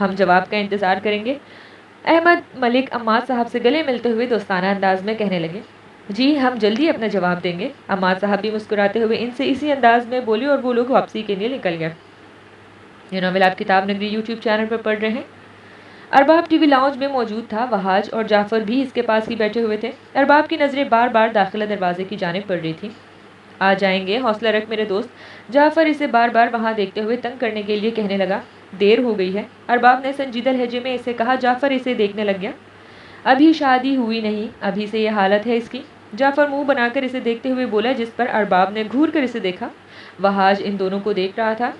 ہم جواب کا انتظار کریں گے۔ احمد ملک عماد صاحب سے گلے ملتے ہوئے دوستانہ انداز میں کہنے لگے۔ جی ہم جلدی اپنا جواب دیں گے۔ عماد صاحب بھی مسکراتے ہوئے ان سے اسی انداز میں بولے اور وہ لوگ واپسی کے لیے نکل گئے۔ یہ ناول آپ کتاب نگری یوٹیوب چینل پر پڑھ رہے ہیں۔ ارباب ٹی وی لاؤنج میں موجود تھا۔ وہاج اور جعفر بھی اس کے پاس ہی بیٹھے ہوئے تھے۔ ارباب کی نظریں بار بار داخلہ دروازے کی جانب پڑ رہی تھیں۔ آ جائیں گے، حوصلہ رکھ میرے دوست۔ جعفر اسے بار بار وہاں دیکھتے ہوئے تنگ کرنے کے لیے کہنے لگا۔ دیر ہو گئی ہے، ارباب نے سنجیدہ لہجے میں اسے کہا۔ جعفر اسے دیکھنے لگ گیا۔ ابھی شادی ہوئی نہیں، ابھی سے یہ حالت ہے اس کی۔ جعفر منہ بنا کر اسے دیکھتے ہوئے بولا، جس پر ارباب نے گھور کر اسے دیکھا۔ وہاج ان دونوں کو دیکھ رہا تھا۔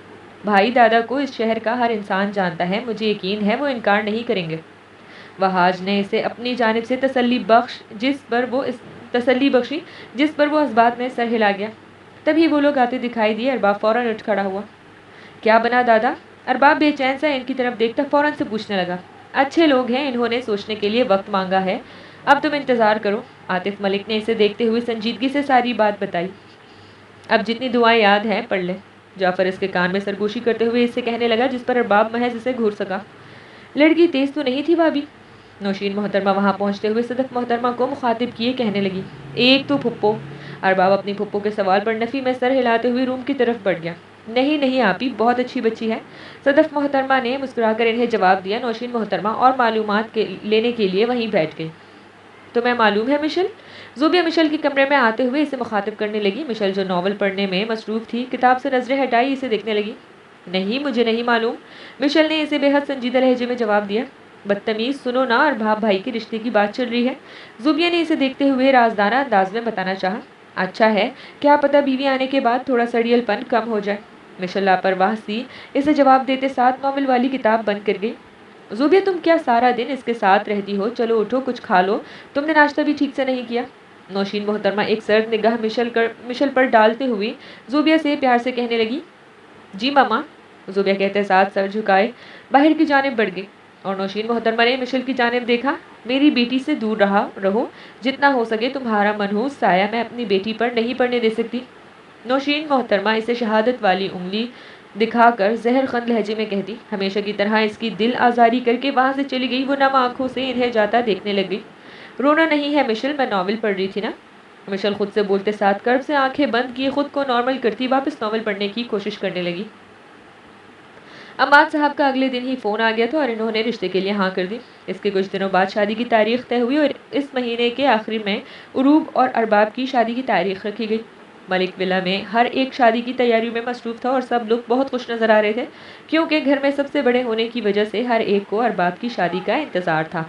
بھائی دادا کو اس شہر کا ہر انسان جانتا ہے، مجھے یقین ہے وہ انکار نہیں کریں گے۔ وہاج نے اسے اپنی جانب سے تسلی بخشی جس پر وہ اس بات میں سر ہلا گیا۔ تبھی وہ لوگ آتے دکھائی دیے۔ ارباب فوراً اٹھ کھڑا ہوا۔ کیا بنا دادا؟ ارباب بے چین سا ان کی طرف دیکھتا فوراً سے پوچھنے لگا۔ اچھے لوگ ہیں، انہوں نے سوچنے کے لیے وقت مانگا ہے، اب تم انتظار کرو۔ عاطف ملک نے اسے دیکھتے ہوئے سنجیدگی سے ساری بات بتائی۔ اب جتنی دعائیں یاد ہیں پڑھ لیں۔ جعفر اس کے کان میں سرگوشی کرتے ہوئے اسے کہنے لگا، جس پر ارباب محض اسے گھور سکا۔ لڑکی تیز تو نہیں تھی بھابھی؟ نوشین محترمہ وہاں پہنچتے ہوئے صدف محترمہ کو مخاطب کیے کہنے لگی۔ ایک تو پھپھو۔ ارباب اپنی پھپھو کے سوال پر نفی میں سر ہلاتے ہوئے روم کی طرف بڑھ گیا۔ نہیں نہیں آپی، بہت اچھی بچی ہے، صدف محترمہ نے مسکرا کر انہیں جواب دیا۔ نوشین محترمہ اور معلومات لینے کے لیے وہیں بیٹھ گئی۔ تمہیں معلوم ہے مشل؟ زوبیہ مشل کے کمرے میں آتے ہوئے اسے مخاطب کرنے لگی۔ مشل جو ناول پڑھنے میں مصروف تھی، کتاب سے نظریں ہٹائی اسے دیکھنے لگی۔ نہیں مجھے نہیں معلوم، مشل نے اسے بے حد سنجیدہ لہجے میں جواب دیا۔ بدتمیز، سنو نا، ارباب بھائی کے رشتے کی بات چل رہی ہے، زوبیہ نے اسے دیکھتے ہوئے رازدارانہ انداز میں بتانا چاہا۔ اچھا ہے، کیا پتہ بیوی آنے کے بعد تھوڑا سڑیل پن کم ہو جائے۔ مشل لاپرواہ سی اسے جواب دیتے ساتھ ناول والی کتاب بند کر گئی۔ زوبیہ تم کیا سارا دن اس کے ساتھ رہتی ہو؟ چلو اٹھو کچھ کھا لو، تم نے ناشتہ بھی ٹھیک سے نہیں کیا۔ نوشین محترمہ ایک سرد نگاہ مشل پر ڈالتے ہوئے زوبیہ سے پیار سے کہنے لگی۔ جی ماما، زوبیہ کہتے ساتھ سر جھکائے باہر کی جانب بڑھ گئی اور نوشین محترمہ نے مشل کی جانب دیکھا۔ میری بیٹی سے دور رہو، جتنا ہو سکے تمہارا منحوس سایہ میں اپنی بیٹی پر نہیں پڑنے دے سکتی۔ نوشین محترمہ اسے شہادت والی انگلی دکھا کر زہر خند لہجے میں کہتی۔ ہمیشہ کی طرح اس کی دل آزاری کر کے وہاں سے چلی گئی۔ وہ نم آنکھوں سے انہیں جاتا دیکھنے لگ گئی۔ رونا نہیں ہے مشل، میں ناول پڑھ رہی تھی نا۔ مشل خود سے بولتے ساتھ کرب سے آنکھیں بند کیے خود کو نارمل کرتی واپس ناول پڑھنے کی کوشش کرنے لگی۔ عماد صاحب کا اگلے دن ہی فون آ گیا تھا اور انہوں نے رشتے کے لیے ہاں کر دی۔ اس کے کچھ دنوں بعد شادی کی تاریخ طے ہوئی اور اس مہینے کے آخر میں عروب اور ارباب کی شادی کی تاریخ رکھی گئی۔ ملک ولا میں ہر ایک شادی کی تیاریوں میں مصروف تھا اور سب لوگ بہت خوش نظر آ رہے تھے، کیونکہ گھر میں سب سے بڑے ہونے کی وجہ سے ہر ایک کو ارباب کی شادی کا انتظار تھا۔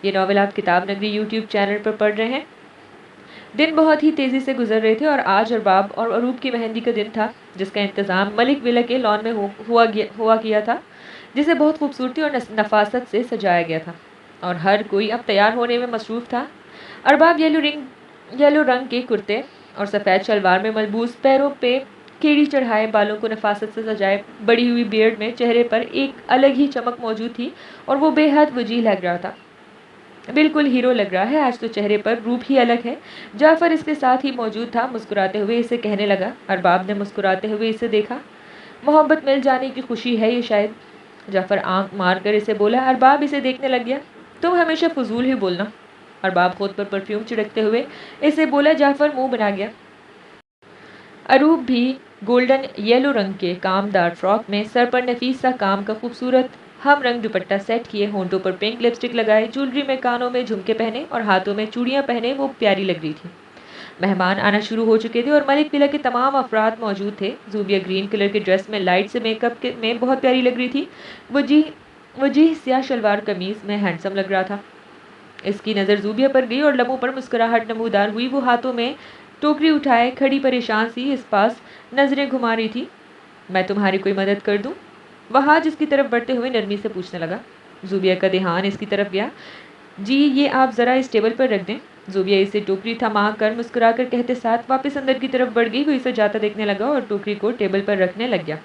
یہ ناول آپ کتاب نگری یوٹیوب چینل پر پڑھ رہے ہیں۔ دن بہت ہی تیزی سے گزر رہے تھے اور آج ارباب اور عروب کی مہندی کا دن تھا، جس کا انتظام ملک ولا کے لان میں ہوا کیا تھا، جسے بہت خوبصورتی اور نفاست سے سجایا گیا تھا اور ہر کوئی اب تیار ہونے میں مصروف تھا۔ ارباب یلو رنگ کے کرتے اور سفید شلوار میں ملبوس، پیروں پہ کیڑی چڑھائے، بالوں کو نفاست سے سجائے بڑی ہوئی بیئرڈ میں چہرے پر ایک الگ ہی چمک موجود تھی اور وہ بے حد وجیح لگ رہا تھا۔ بالکل ہیرو لگ رہا ہے آج تو، چہرے پر روپ ہی الگ ہے۔ جعفر اس کے ساتھ ہی موجود تھا، مسکراتے ہوئے اسے کہنے لگا۔ ارباب نے مسکراتے ہوئے اسے دیکھا۔ محبت مل جانے کی خوشی ہے یہ شاید، جعفر آنکھ مار کر اسے بولا۔ ارباب اسے دیکھنے لگ گیا۔ تم ہمیشہ فضول ہی بولنا، ارباب خود پر پرفیوم چھڑکتے ہوئے اسے بولا۔ جعفر منہ بنا گیا۔ عروب بھی گولڈن یلو رنگ کے کامدار فراک میں سر پر نفیس سا کام کا خوبصورت ہم رنگ دوپٹہ سیٹ کیے، ہونٹوں پر پنک لپسٹک لگائے، جولری میں کانوں میں جھمکے پہنے اور ہاتھوں میں چوڑیاں پہنے وہ پیاری لگ رہی تھی۔ مہمان آنا شروع ہو چکے تھے اور ملک ولا کے تمام افراد موجود تھے۔ زوبیہ گرین کلر کے ڈریس میں لائٹ سے میک اپ میں بہت پیاری لگ رہی تھی۔ وجیح سیاہ شلوار قمیض میں ہینڈسم لگ رہا تھا۔ اس کی نظر زوبیہ پر گئی اور لبوں پر مسکراہٹ نمودار ہوئی۔ وہ ہاتھوں میں ٹوکری اٹھائے کھڑی پریشان سی اس پاس نظریں گھما رہی تھی۔ میں تمہاری کوئی مدد کر دوں؟ وہاج اس کی طرف بڑھتے ہوئے نرمی سے پوچھنے لگا۔ زوبیہ کا دھیان اس کی طرف گیا۔ جی یہ آپ ذرا اس ٹیبل پر رکھ دیں۔ زوبیہ اسے ٹوکری تھما کر مسکرا کر کہتے ساتھ واپس اندر کی طرف بڑھ گئی۔ وہ اسے جاتا دیکھنے لگا اور ٹوکری کو ٹیبل پر رکھنے لگ گیا۔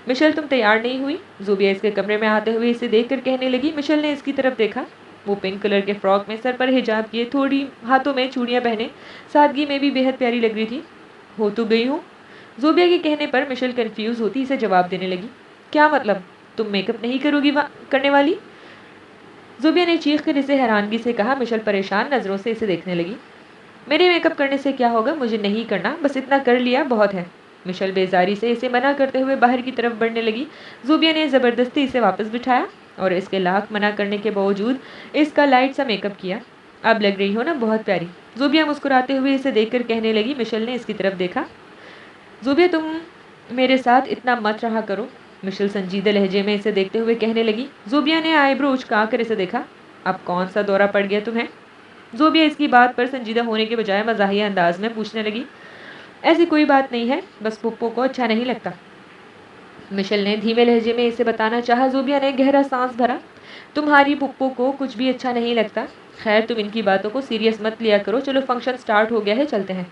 مشل تم تیار نہیں ہوئی؟ زوبیہ اس کے کمرے میں آتے ہوئے اسے دیکھ کر کہنے لگی۔ مشل نے اس کی طرف دیکھا۔ وہ پنک کلر کے فراک میں سر پر حجاب کیے، تھوڑی ہاتھوں میں چوڑیاں پہنے سادگی میں بھی بے حد پیاری لگ رہی تھی۔ ہو تو گئی ہوں؟ زوبیہ کے کہنے پر مشل کنفیوز ہوتی اسے جواب دینے لگی۔ کیا مطلب؟ تم میک اپ نہیں کرنے والی؟ زوبیا نے چیخ کر اسے حیرانگی سے کہا۔ مشل پریشان نظروں سے اسے دیکھنے لگی۔ میرے میک اپ کرنے سے کیا ہوگا؟ مجھے نہیں کرنا، بس اتنا کر لیا بہت ہے۔ مشل بیزاری سے اسے منع کرتے ہوئے باہر کی طرف بڑھنے لگی۔ زوبیا نے زبردستی اسے واپس بٹھایا اور اس کے لاکھ منع کرنے کے باوجود اس کا لائٹ سا میک اپ کیا۔ اب لگ رہی ہو نا بہت پیاری، زوبیا مسکراتے ہوئے اسے دیکھ کر کہنے لگی۔ مشل نے اس کی طرف دیکھا۔ زوبیا تم میرے ساتھ اتنا مت رہا کرو، مشل سنجیدہ لہجے میں اسے دیکھتے ہوئے کہنے لگی۔ زوبیا نے آئی برو اچکا کر اسے دیکھا۔ اب کون سا دورہ پڑ گیا تمہیں؟ زوبیا اس کی بات پر سنجیدہ ہونے کے بجائے مزاحیہ انداز میں پوچھنے لگی۔ ایسی کوئی بات نہیں ہے، بس پپو کو اچھا نہیں لگتا، مشل نے دھیمے لہجے میں اسے بتانا چاہا۔ زوبیا نے گہرا سانس بھرا۔ تمہاری پپو کو کچھ بھی اچھا نہیں لگتا؟ خیر تم ان کی باتوں کو سیریس مت لیا کرو، چلو فنکشن سٹارٹ ہو گیا ہے، چلتے ہیں۔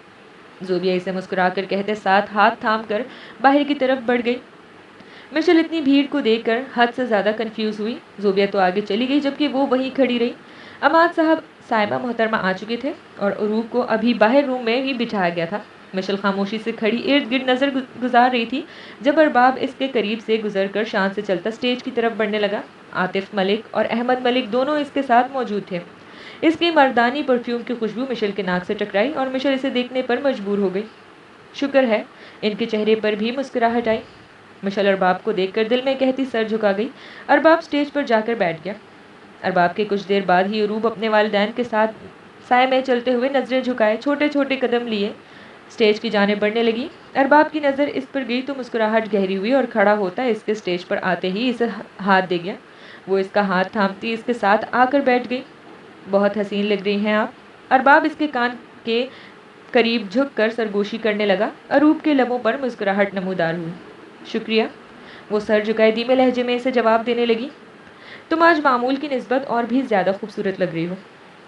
زوبیا اسے مسکرا کر کہتے ساتھ ہاتھ تھام کر باہر کی طرف بڑھ گئی۔ مشل اتنی بھیڑ کو دیکھ کر حد سے زیادہ کنفیوز ہوئی۔ زوبیا تو آگے چلی گئی جبکہ وہ وہیں کھڑی رہی۔ عماد صاحب صاحبہ محترمہ آ چکے تھے اور عروب کو ابھی باہر روم میں ہی بٹھایا گیا تھا۔ مشل خاموشی سے کھڑی ارد گرد نظر گزار رہی تھی جب ارباب اس کے قریب سے گزر کر شان سے چلتا سٹیج کی طرف بڑھنے لگا۔ عاطف ملک اور احمد ملک دونوں اس کے ساتھ موجود تھے۔ اس کی مردانی پرفیوم کی خوشبو مشل کے ناک سے ٹکرائی اور مشل اسے دیکھنے پر مجبور ہو گئی۔ شکر ہے ان کے چہرے پر بھی مسکراہٹ آئی۔ مشل ارباب کو دیکھ کر دل میں کہتی سر جھکا گئی۔ ارباب سٹیج پر جا کر بیٹھ گیا۔ ارباب کے کچھ دیر بعد ہی عروب اپنے والدین کے ساتھ سائے میں چلتے ہوئے نظریں جھکائے چھوٹے چھوٹے قدم لیے سٹیج کی جانب بڑھنے لگی۔ ارباب کی نظر اس پر گئی تو مسکراہٹ گہری ہوئی اور کھڑا ہوتا اس کے سٹیج پر آتے ہی اسے ہاتھ دے گیا۔ وہ اس کا ہاتھ تھامتی اس کے ساتھ آ کر بیٹھ گئی۔ بہت حسین لگ رہی ہیں آپ۔ ارباب اس کے کان کے قریب جھک کر سرگوشی کرنے لگا۔ عروب کے لبوں پر مسکراہٹ نمودار ہوئی۔ شکریہ، وہ سر جھکائے دھیمے لہجے میں اسے جواب دینے لگی۔ تم آج معمول کی نسبت اور بھی زیادہ خوبصورت لگ رہی ہو۔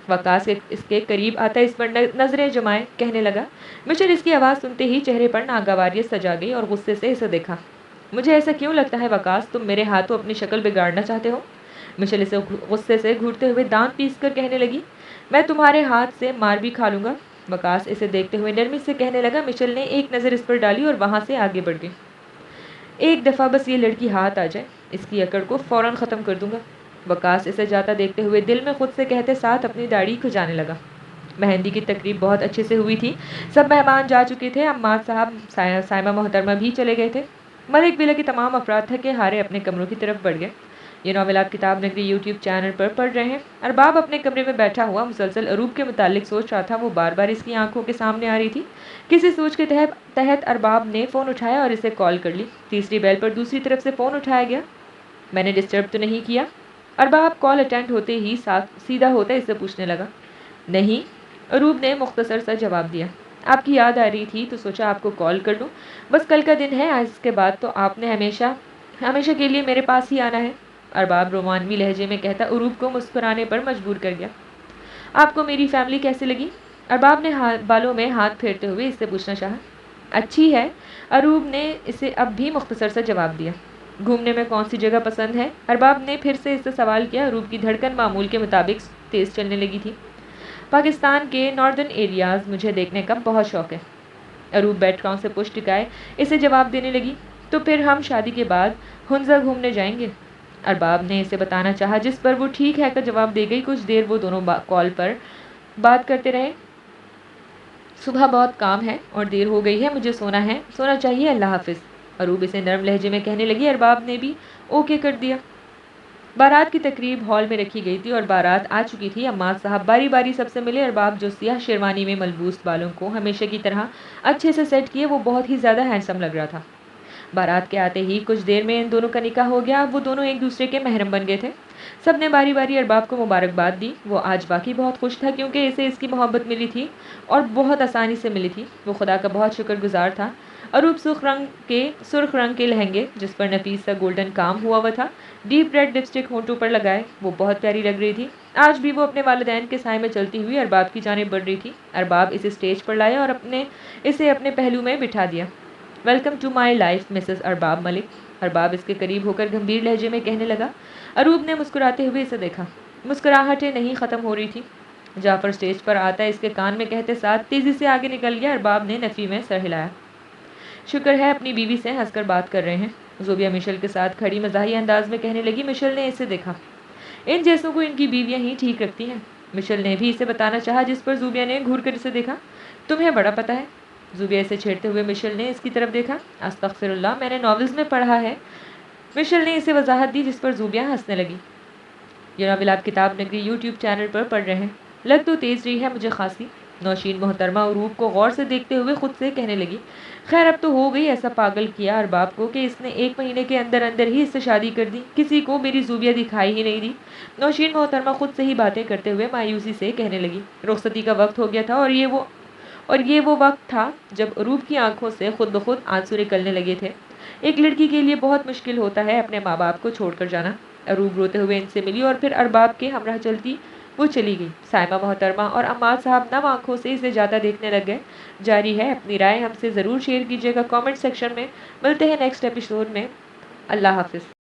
وقاص اس کے قریب آتا اس پر نظریں جمائے کہنے لگا۔ مشل اس کی آواز سنتے ہی چہرے پر ناگواریت سجا گئی اور غصے سے اسے دیکھا۔ مجھے ایسا کیوں لگتا ہے وقاص تم میرے ہاتھوں اپنی شکل بگاڑنا چاہتے ہو؟ مشل اسے غصے سے گھورتے ہوئے دانت پیس کر کہنے لگی۔ میں تمہارے ہاتھ سے مار بھی کھا لوں گا۔ وقاص اسے دیکھتے ہوئے نرمی سے کہنے لگا۔ مشل نے ایک نظر اس پر ڈالی اور وہاں سے آگے بڑھ گئی۔ ایک دفعہ بس یہ لڑکی ہاتھ آ جائے، اس کی اکڑ کو فوراً ختم کر دوں گا۔ وقاص اسے جاتا دیکھتے ہوئے دل میں خود سے کہتے ساتھ اپنی داڑھی کھجانے لگا۔ مہندی کی تقریب بہت اچھے سے ہوئی تھی۔ سب مہمان جا چکے تھے۔ عماد صاحب صاحبہ محترمہ بھی چلے گئے تھے۔ ملک ولا کے تمام افراد تھکے ہارے اپنے کمروں کی طرف بڑھ گئے۔ یہ ناول آپ کتاب نگری یوٹیوب چینل پر پڑھ رہے ہیں۔ ارباب اپنے کمرے میں بیٹھا ہوا مسلسل عروب کے متعلق سوچ رہا تھا۔ وہ بار بار اس کی آنکھوں کے سامنے آ رہی تھی۔ کسی سوچ کے تحت ارباب نے فون اٹھایا اور اسے کال کر لی۔ تیسری بیل پر دوسری طرف سے فون اٹھایا گیا۔ میں نے ڈسٹرب تو نہیں کیا؟ ارباب کال اٹینڈ ہوتے ہی سیدھا ہوتا اس سے پوچھنے لگا۔ نہیں، عروب نے مختصر سا جواب دیا۔ آپ کی یاد آ رہی تھی تو سوچا آپ کو کال کر لوں۔ بس کل کا دن ہے، آج کے بعد تو آپ نے ہمیشہ کے لیے میرے پاس ہی آنا ہے، ارباب رومانوی لہجے میں کہتا عروب کو مسکرانے پر مجبور کر گیا۔ آپ کو میری فیملی کیسے لگی؟ ارباب نے بالوں میں ہاتھ پھیرتے ہوئے اس سے پوچھنا چاہا۔ اچھی ہے، عروب نے اسے اب بھی مختصر سا جواب دیا۔ گھومنے میں کون سی جگہ پسند ہے؟ ارباب نے پھر سے اس سے سوال کیا۔ عروب کی دھڑکن معمول کے مطابق تیز چلنے لگی تھی۔ پاکستان کے ناردرن ایریاز مجھے دیکھنے کا بہت شوق ہے، عروب بیک گراؤنڈ سے پشت ٹکائے اسے جواب دینے لگی۔ تو پھر ہم شادی کے بعد ہنزا گھومنے جائیں گے، ارباب نے اسے بتانا چاہا، جس پر وہ ٹھیک ہے کا جواب دے گئی۔ کچھ دیر وہ دونوں کال پر بات کرتے رہے۔ صبح بہت کام ہے اور دیر ہو گئی ہے، مجھے سونا چاہیے، اللہ حافظ، عروب اسے نرم لہجے میں کہنے لگی۔ ارباب نے بھی اوکے کر دیا۔ بارات کی تقریب ہال میں رکھی گئی تھی اور بارات آ چکی تھی۔ عماد صاحب باری باری سب سے ملے۔ ارباب جو سیاہ شیروانی میں ملبوس بالوں کو ہمیشہ کی طرح اچھے سے سیٹ کیے، وہ بہت ہی زیادہ ہینڈسم لگ رہا تھا۔ بارات کے آتے ہی کچھ دیر میں ان دونوں کا نکاح ہو گیا۔ اب وہ دونوں ایک دوسرے کے محرم بن گئے تھے۔ سب نے باری باری ارباب کو مبارکباد دی۔ وہ آج واقعی بہت خوش تھا کیونکہ اسے اس کی محبت ملی تھی اور بہت آسانی سے ملی تھی۔ وہ خدا کا بہت شکر گزار تھا۔ عروب سرخ رنگ کے لہنگے جس پر نفیس سا گولڈن کام ہوا تھا، ڈیپ ریڈ لپسٹک ہونٹوں پر لگائے، وہ بہت پیاری لگ رہی تھی۔ آج بھی وہ اپنے والدین کے سائے میں چلتی ہوئی ارباب کی جانب بڑھ رہی تھی۔ ارباب اسے اسٹیج پر لایا اور اسے اپنے پہلو میں بٹھا دیا۔ Welcome to my life Mrs Arbab Malik, Arbab اس کے قریب ہو کر گمبھیر لہجے میں کہنے لگا۔ عروب نے مسکراتے ہوئے اسے دیکھا۔ مسکراہٹیں نہیں ختم ہو رہی تھی۔ جعفر اسٹیج پر آتا اس کے کان میں کہتے ساتھ تیزی سے آگے نکل گیا۔ ارباب نے نفی میں سر ہلایا۔ شکر ہے اپنی بیوی سے ہنس کر بات کر رہے ہیں، زوبیہ مشل کے ساتھ کھڑی مزاحیہ انداز میں کہنے لگی، مشل نے اسے دیکھا، ان جیسوں کو ان کی بیویاں ہی ٹھیک رکھتی ہیں۔ مشل نے بھی اسے بتانا چاہا، جس پر زوبیہ نے گھور کر اسے دیکھا۔ تمہیں بڑا پتہ ہے۔ زوبیہ اسے چھیڑتے ہوئے مشل نے اس کی طرف دیکھا۔ استغفر اللہ، میں نے ناولز میں پڑھا ہے۔ مشل نے اسے وضاحت دی، جس پر زوبیہ ہنسنے لگی۔ یہ ناول آپ کتاب نگری یوٹیوب چینل پر پڑھ رہے ہیں۔ لگ تو تیز رہی ہے مجھے خاصی۔ نوشین محترمہ عروب کو غور سے دیکھتے ہوئے خود سے کہنے لگی، خیر اب تو ہو گئی، ایسا پاگل کیا ارباب کو کہ اس نے 1 مہینے کے اندر اندر ہی اس سے شادی کر دی، کسی کو میری زوبیہ دکھائی ہی نہیں دی۔ نوشین محترمہ خود سے ہی باتیں کرتے ہوئے مایوسی سے کہنے لگی، رخصتی کا وقت ہو گیا تھا اور یہ وہ وقت تھا جب عروب کی آنکھوں سے خود بخود آنسو نکلنے لگے تھے۔ ایک لڑکی کے لیے بہت مشکل ہوتا ہے اپنے ماں باپ کو چھوڑ کر جانا۔ عروب روتے ہوئے ان سے ملی اور پھر ارباب کے ہمراہ چلتی وہ چلی گئی۔ سائمہ محترمہ اور عماد صاحب نم آنکھوں سے اسے جاتا دیکھنے لگ گئے۔ جاری ہے، اپنی رائے ہم سے ضرور شیئر کیجیے گا کامنٹ سیکشن میں۔ ملتے ہیں نیکسٹ ایپیسوڈ میں۔ اللہ حافظ۔